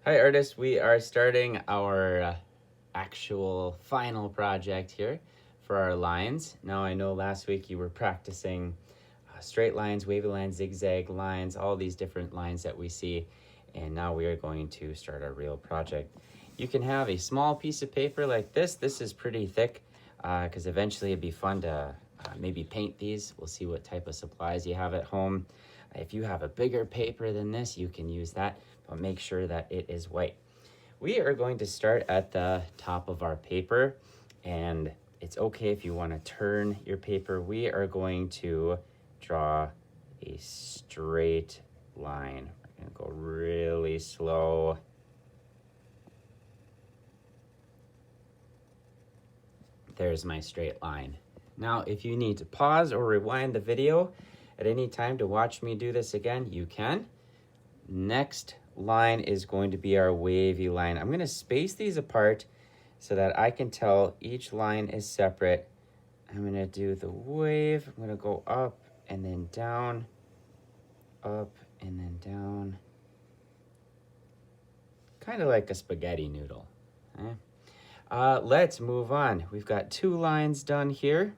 Hi artists, we are starting our actual final project here for our lines. Now I know last week you were practicing straight lines, wavy lines, zigzag lines, all these different lines that we see, and now we are going to start our real project. You can have a small piece of paper like this. This is pretty thick because eventually it'd be fun to maybe paint these. We'll see what type of supplies you have at home. If you have a bigger paper than this, you can use that, but make sure that it is white. We are going to start at the top of our paper, and it's okay if you want to turn your paper. We are going to draw a straight line. We're going to go really slow. There's my straight line. Now, if you need to pause or rewind the video at any time to watch me do this again, you can. Next line is going to be our wavy line. I'm going to space these apart so that I can tell each line is separate. I'm going to do the wave. I'm going to go up and then down, up and then down. Kind of like a spaghetti noodle. Okay? Let's move on. We've got 2 lines done here.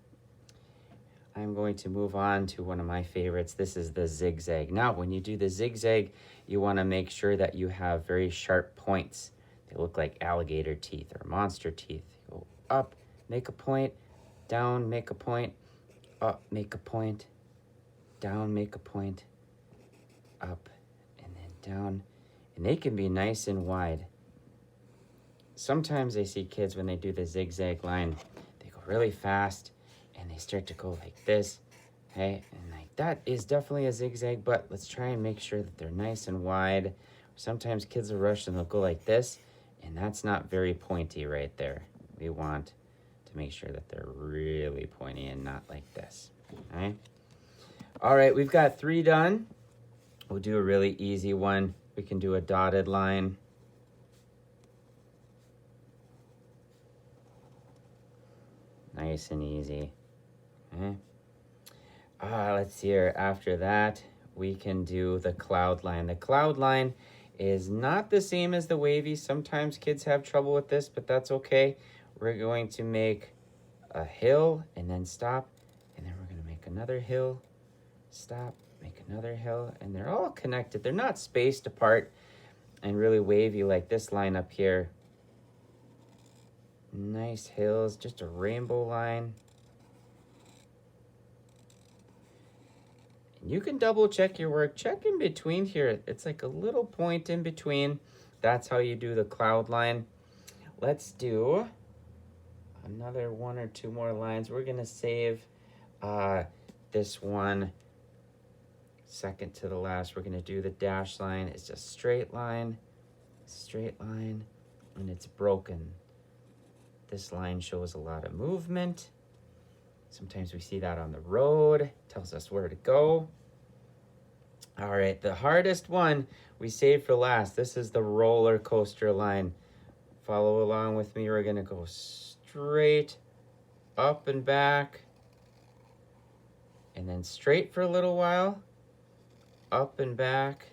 I'm going to move on to one of my favorites. This is the zigzag. Now, when you do the zigzag, you want to make sure that you have very sharp points. They look like alligator teeth or monster teeth. Go up, make a point, down, make a point, up, make a point, down, make a point, up, and then down. And they can be nice and wide. Sometimes I see kids when they do the zigzag line, they go really fast and they start to go like this, okay? And like that is definitely a zigzag, but let's try and make sure that they're nice and wide. Sometimes kids will rush and they'll go like this, and that's not very pointy right there. We want to make sure that they're really pointy and not like this, okay? All right, we've got 3 done. We'll do a really easy one. We can do a dotted line. Nice and easy. Okay. Let's see here. After that, we can do the cloud line. The cloud line is not the same as the wavy. Sometimes kids have trouble with this, but that's okay. We're going to make a hill and then stop, and then we're going to make another hill, stop, make another hill, and they're all connected. They're not spaced apart and really wavy like this line up here. Nice hills, just a rainbow line. And you can double check your work. Check in between here. It's like a little point in between. That's how you do the cloud line. Let's do another 1 or 2 more lines. We're gonna save this one second to the last. We're gonna do the dash line. It's just straight line, and it's broken. This line shows a lot of movement. Sometimes we see that on the road. Tells us where to go. All right, the hardest one we saved for last. This is the roller coaster line. Follow along with me. We're gonna go straight up and back, and then straight for a little while, up and back,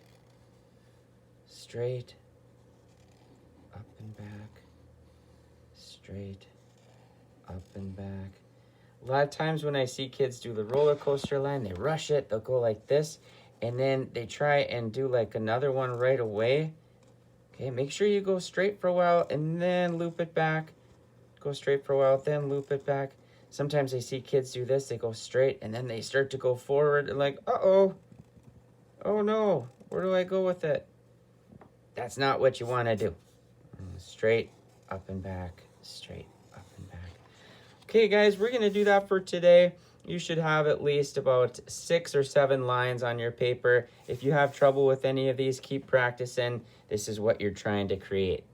straight, up and back, straight, up and back. A lot of times when I see kids do the roller coaster line, they rush it, they'll go like this, and then they try and do like another one right away. Okay, make sure you go straight for a while and then loop it back. Go straight for a while, then loop it back. Sometimes I see kids do this, they go straight and then they start to go forward and like, uh-oh, oh no, where do I go with it? That's not what you want to do. Straight, up and back, straight, up and back. Okay, guys, we're going to do that for today. You should have at least about 6 or 7 lines on your paper. If you have trouble with any of these, keep practicing. This is what you're trying to create.